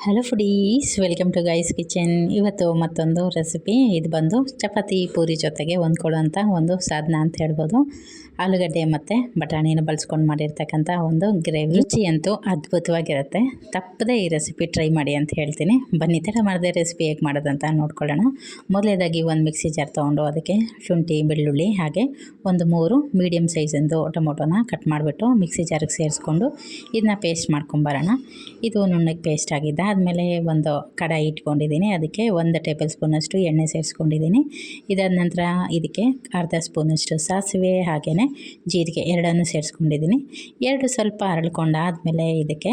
Hello foodies, welcome to guys kitchen. ಇವತ್ತು ಮತ್ತೊಂದು recipe. ಇದು ಬಂದು ಚಪಾತಿ ಪೂರಿ ಜೊತೆಗೆ ಹೊಂದ್ಕೊಳ್ಳೋಂಥ ಒಂದು ಸಾಧನ ಅಂತ ಹೇಳ್ಬೋದು. ಆಲೂಗಡ್ಡೆ ಮತ್ತು ಬಟಾಣಿನ ಬಳಸ್ಕೊಂಡು ಮಾಡಿರ್ತಕ್ಕಂಥ ಒಂದು ಗ್ರೇವಿ. ರುಚಿ ಅಂತೂ ಅದ್ಭುತವಾಗಿರುತ್ತೆ. ತಪ್ಪದೆ ಈ ರೆಸಿಪಿ ಟ್ರೈ ಮಾಡಿ ಅಂತ ಹೇಳ್ತೀನಿ. ಬನ್ನಿ ತಡ ಮಾಡದೆ ರೆಸಿಪಿ ಹೇಗೆ ಮಾಡೋದಂತ ನೋಡ್ಕೊಳ್ಳೋಣ. ಮೊದಲೇದಾಗಿ ಒಂದು ಮಿಕ್ಸಿ ಜಾರ್ ತೊಗೊಂಡು ಅದಕ್ಕೆ ಶುಂಠಿ, ಬೆಳ್ಳುಳ್ಳಿ ಹಾಗೆ ಒಂದು 3 ಮೀಡಿಯಮ್ ಸೈಜಿಂದು ಟೊಮೊಟೊನ ಕಟ್ ಮಾಡಿಬಿಟ್ಟು ಮಿಕ್ಸಿ ಜಾರಿಗೆ ಸೇರಿಸ್ಕೊಂಡು ಇದನ್ನ ಪೇಸ್ಟ್ ಮಾಡ್ಕೊಂಬರೋಣ. ಇದು ನುಣ್ಣಗೆ ಪೇಸ್ಟ್ ಆಗಿದೆ. ಆದಮೇಲೆ ಒಂದು ಕಡಾಯಿ ಇಟ್ಕೊಂಡಿದ್ದೀನಿ. ಅದಕ್ಕೆ 1 ಟೇಬಲ್ ಸ್ಪೂನಷ್ಟು ಎಣ್ಣೆ ಸೇರಿಸ್ಕೊಂಡಿದ್ದೀನಿ. ಇದಾದ ನಂತರ ಇದಕ್ಕೆ ಅರ್ಧ ಸ್ಪೂನಷ್ಟು ಸಾಸಿವೆ ಹಾಗೆಯೇ ಜೀರಿಗೆ ಎರಡನ್ನು ಸೇರಿಸ್ಕೊಂಡಿದ್ದೀನಿ. ಎರಡು ಸ್ವಲ್ಪ ಅರಳ್ಕೊಂಡಾದಮೇಲೆ ಇದಕ್ಕೆ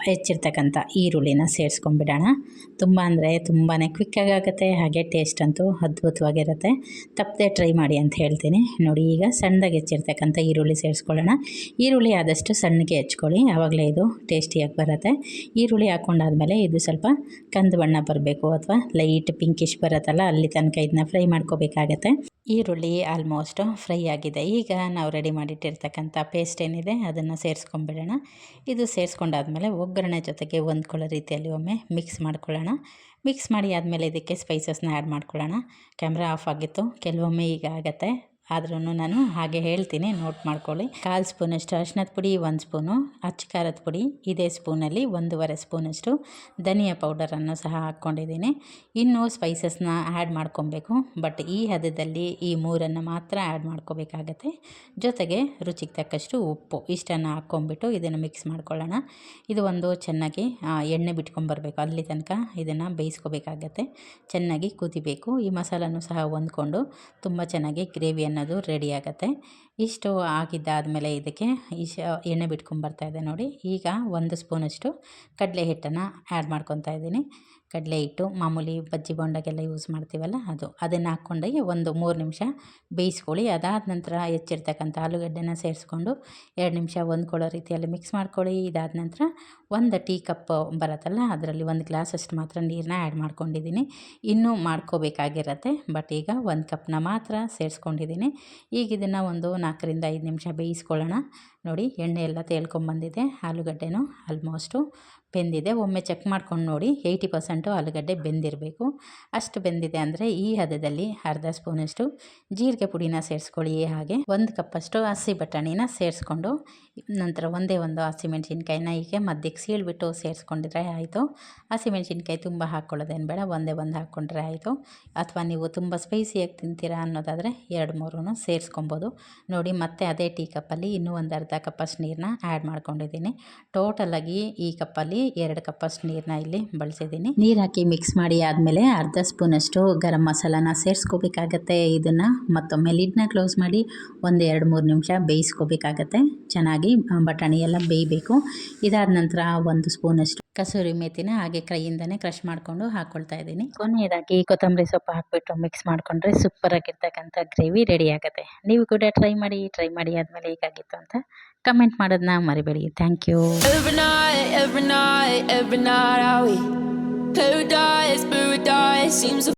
ಹೆಚ್ಚಿರ್ತಕ್ಕಂಥ ಈರುಳ್ಳಿನ ಸೇರಿಸ್ಕೊಂಡ್ಬಿಡೋಣ. ತುಂಬ ಅಂದರೆ ತುಂಬಾ ಕ್ವಿಕ್ಕಾಗಿ ಆಗುತ್ತೆ, ಹಾಗೆ ಟೇಸ್ಟ್ ಅಂತೂ ಅದ್ಭುತವಾಗಿರುತ್ತೆ. ತಪ್ಪದೆ ಟ್ರೈ ಮಾಡಿ ಅಂತ ಹೇಳ್ತೀನಿ. ನೋಡಿ, ಈಗ ಸಣ್ಣದಾಗಿ ಹೆಚ್ಚಿರ್ತಕ್ಕಂಥ ಈರುಳ್ಳಿ ಸೇರಿಸ್ಕೊಳ್ಳೋಣ. ಈರುಳ್ಳಿ ಆದಷ್ಟು ಸಣ್ಣಗೆ ಹೆಚ್ಕೊಳ್ಳಿ, ಆವಾಗಲೇ ಇದು ಟೇಸ್ಟಿಯಾಗಿ ಬರುತ್ತೆ. ಈರುಳ್ಳಿ ಹಾಕ್ಕೊಂಡಾದ್ಮೇಲೆ ಇದು ಸ್ವಲ್ಪ ಕಂದು ಬಣ್ಣ ಬರಬೇಕು ಅಥವಾ ಲೈಟ್ ಪಿಂಕಿಶ್ ಬರುತ್ತಲ್ಲ, ಅಲ್ಲಿ ತನಕ ಇದನ್ನ ಫ್ರೈ ಮಾಡ್ಕೋಬೇಕಾಗತ್ತೆ. ಈರುಳ್ಳಿ ಆಲ್ಮೋಸ್ಟ್ ಫ್ರೈ ಆಗಿದೆ. ಈಗ ನಾವು ರೆಡಿ ಮಾಡಿಟ್ಟಿರ್ತಕ್ಕಂಥ ಪೇಸ್ಟ್ ಏನಿದೆ ಅದನ್ನು ಸೇರಿಸ್ಕೊಂಡ್ಬಿಡೋಣ. ಇದು ಸೇರಿಸ್ಕೊಂಡಾದ್ಮೇಲೆ ಒಗ್ಗರಣೆ ಜೊತೆಗೆ ಹೊಂದ್ಕೊಳ್ಳೋ ರೀತಿಯಲ್ಲಿ ಒಮ್ಮೆ ಮಿಕ್ಸ್ ಮಾಡ್ಕೊಳ್ಳೋಣ. ಮಿಕ್ಸ್ ಮಾಡಿ ಆದಮೇಲೆ ಇದಕ್ಕೆ ಸ್ಪೈಸಸ್ನ ಆ್ಯಡ್ ಮಾಡ್ಕೊಳ್ಳೋಣ. ಕ್ಯಾಮ್ರಾ ಆಫ್ ಆಗಿತ್ತು, ಕೆಲವೊಮ್ಮೆ ಈಗ ಆಗುತ್ತೆ, ಆದ್ರೂ ನಾನು ಹಾಗೆ ಹೇಳ್ತೀನಿ, ನೋಟ್ ಮಾಡ್ಕೊಳ್ಳಿ. 1/4 ಸ್ಪೂನಷ್ಟು ಅರಿಶಿನದ ಪುಡಿ, 1 ಸ್ಪೂನು ಅಚ್ಚ ಖಾರದ ಪುಡಿ, ಇದೇ ಸ್ಪೂನಲ್ಲಿ 1.5 ಸ್ಪೂನಷ್ಟು ಧನಿಯಾ ಪೌಡರನ್ನು ಸಹ ಹಾಕ್ಕೊಂಡಿದ್ದೀನಿ. ಇನ್ನೂ ಸ್ಪೈಸಸ್ನ ಆ್ಯಡ್ ಮಾಡ್ಕೊಬೇಕು, ಬಟ್ ಈ ಹದದಲ್ಲಿ ಈ 3 ಮಾತ್ರ ಆ್ಯಡ್ ಮಾಡ್ಕೋಬೇಕಾಗತ್ತೆ. ಜೊತೆಗೆ ರುಚಿಗೆ ತಕ್ಕಷ್ಟು ಉಪ್ಪು ಇಷ್ಟನ್ನು ಹಾಕ್ಕೊಂಬಿಟ್ಟು ಇದನ್ನು ಮಿಕ್ಸ್ ಮಾಡ್ಕೊಳ್ಳೋಣ. ಇದು ಒಂದು ಚೆನ್ನಾಗಿ ಎಣ್ಣೆ ಬಿಟ್ಕೊಂಬರ್ಬೇಕು, ಅಲ್ಲಿ ತನಕ ಇದನ್ನು ಬೇಯಿಸ್ಕೋಬೇಕಾಗತ್ತೆ. ಚೆನ್ನಾಗಿ ಕುದಿಬೇಕು. ಈ ಮಸಾಲನೂ ಸಹ ಹೊಂದ್ಕೊಂಡು ತುಂಬ ಚೆನ್ನಾಗಿ ಗ್ರೇವಿಯನ್ನು ಅದು ರೆಡಿ ಆಗುತ್ತೆ. ಇಷ್ಟು ಆಗಿದ್ದಾದಮೇಲೆ ಇದಕ್ಕೆ ಎಣ್ಣೆ ಬಿಟ್ಕೊಂಬರ್ತಾ ಇದೆ ನೋಡಿ. ಈಗ 1 ಸ್ಪೂನಷ್ಟು ಕಡಲೆ ಹಿಟ್ಟನ್ನು ಆ್ಯಡ್ ಮಾಡ್ಕೊತಾ ಇದ್ದೀನಿ. ಕಡಲೆ ಹಿಟ್ಟು ಮಾಮೂಲಿ ಬಜ್ಜಿ ಬೋಂಡಾಗೆಲ್ಲ ಯೂಸ್ ಮಾಡ್ತೀವಲ್ಲ, ಅದನ್ನು ಹಾಕ್ಕೊಂಡಾಗಿ ಒಂದು 3 ನಿಮಿಷ ಬೇಯಿಸ್ಕೊಳ್ಳಿ. ಅದಾದ ನಂತರ ಹೆಚ್ಚಿರ್ತಕ್ಕಂಥ ಆಲೂಗಡ್ಡೆನ ಸೇರಿಸ್ಕೊಂಡು 2 ನಿಮಿಷ ಹೊಂದ್ಕೊಳ್ಳೋ ರೀತಿಯಲ್ಲಿ ಮಿಕ್ಸ್ ಮಾಡ್ಕೊಳ್ಳಿ. ಇದಾದ ನಂತರ 1 ಟೀ ಕಪ್ ಬರುತ್ತಲ್ಲ, ಅದರಲ್ಲಿ 1 ಗ್ಲಾಸಷ್ಟು ಮಾತ್ರ ನೀರನ್ನ ಆ್ಯಡ್ ಮಾಡ್ಕೊಂಡಿದ್ದೀನಿ. ಇನ್ನೂ ಮಾಡ್ಕೋಬೇಕಾಗಿರತ್ತೆ, ಬಟ್ ಈಗ 1 ಕಪ್ನ ಮಾತ್ರ ಸೇರಿಸ್ಕೊಂಡಿದ್ದೀನಿ. ಈಗ ಇದನ್ನು ಒಂದು 4ರಿಂದ 5 ನಿಮಿಷ ಬೇಯಿಸ್ಕೊಳ್ಳೋಣ. ನೋಡಿ, ಎಣ್ಣೆ ಎಲ್ಲ ತೇಳ್ಕೊಂಬಂದಿದೆ. ಆಲೂಗಡ್ಡೆನೂ ಆಲ್ಮೋಸ್ಟು ಬೆಂದಿದೆ. ಒಮ್ಮೆ ಚೆಕ್ ಮಾಡ್ಕೊಂಡು ನೋಡಿ, 80% ಆಲೂಗಡ್ಡೆ ಬೆಂದಿರಬೇಕು. ಅಷ್ಟು ಬೆಂದಿದೆ ಅಂದರೆ ಈ ಹದದಲ್ಲಿ ಅರ್ಧ ಸ್ಪೂನಷ್ಟು ಜೀರಿಗೆ ಪುಡಿನ ಸೇರಿಸ್ಕೊಳ್ಳಿ. ಹಾಗೆ 1 ಕಪ್ಪಷ್ಟು ಹಸಿ ಬಟಾಣಿನ ಸೇರಿಸ್ಕೊಂಡು ನಂತರ ಒಂದೇ ಒಂದು ಹಸಿಮೆಣ್ಸಿನ್ಕಾಯಿನ ಹೀಗೆ ಮಧ್ಯಕ್ಕೆ ಸೀಳ್ಬಿಟ್ಟು ಸೇರಿಸ್ಕೊಂಡಿದ್ರೆ ಆಯಿತು. ಹಸಿಮೆಣ್ಸಿನ್ಕಾಯಿ ತುಂಬ ಹಾಕ್ಕೊಳ್ಳೋದೇನು ಬೇಡ, ಒಂದೇ ಒಂದು ಹಾಕ್ಕೊಂಡ್ರೆ ಆಯಿತು. ಅಥವಾ ನೀವು ತುಂಬ ಸ್ಪೈಸಿಯಾಗಿ ತಿಂತೀರಾ ಅನ್ನೋದಾದರೆ 2-3 ಸೇರಿಸ್ಕೊಬೋದು. ನೋಡಿ, ಮತ್ತೆ ಅದೇ ಟೀ ಕಪ್ಪಲ್ಲಿ ಇನ್ನೂ ಒಂದು ಅರ್ಧ ಕಪ್ಪಷ್ಟು ನೀರನ್ನ ಆ್ಯಡ್ ಮಾಡ್ಕೊಂಡಿದ್ದೀನಿ. ಟೋಟಲಾಗಿ ಈ ಕಪ್ಪಲ್ಲಿ 2 ಕಪ್ಪಷ್ಟು ನೀರನ್ನ ಇಲ್ಲಿ ಬಳಸಿದ್ದೀನಿ. ನೀರು ಹಾಕಿ ಮಿಕ್ಸ್ ಮಾಡಿ ಆದಮೇಲೆ ಅರ್ಧ ಸ್ಪೂನಷ್ಟು ಗರಂ ಮಸಾಲಾನ ಸೇರಿಸ್ಕೋಬೇಕಾಗತ್ತೆ. ಇದನ್ನು ಮತ್ತೊಮ್ಮೆ ಲಿಡ್ನ ಕ್ಲೋಸ್ ಮಾಡಿ ಒಂದು 2-3 ನಿಮಿಷ ಬೇಯಿಸ್ಕೋಬೇಕಾಗತ್ತೆ. ಚೆನ್ನಾಗಿ ಬಟಾಣಿ ಎಲ್ಲ ಬೇಯಬೇಕು. ಇದಾದ ನಂತರ 1 ಸ್ಪೂನಷ್ಟು ಕಸೂರಿ ಮೇಥಿನ ಹಾಗೆ ಕೈಯಿಂದನೇ ಕ್ರಷ್ ಮಾಡಿಕೊಂಡು ಹಾಕ್ಕೊಳ್ತಾ ಇದ್ದೀನಿ. ಕೊನೆಯದಾಗಿ ಕೊತ್ತಂಬರಿ ಸೊಪ್ಪು ಹಾಕಿಬಿಟ್ಟು ಮಿಕ್ಸ್ ಮಾಡಿಕೊಂಡ್ರೆ ಸೂಪರಾಗಿರ್ತಕ್ಕಂಥ ಗ್ರೇವಿ ರೆಡಿ ಆಗುತ್ತೆ. ನೀವು ಕೂಡ ಟ್ರೈ ಮಾಡಿ ಆದಮೇಲೆ ಹೇಗಾಗಿತ್ತು ಅಂತ ಕಮೆಂಟ್ ಮಾಡೋದನ್ನ ಮರಿಬೇಡಿ. Thank you. Every night, I we paradise, seems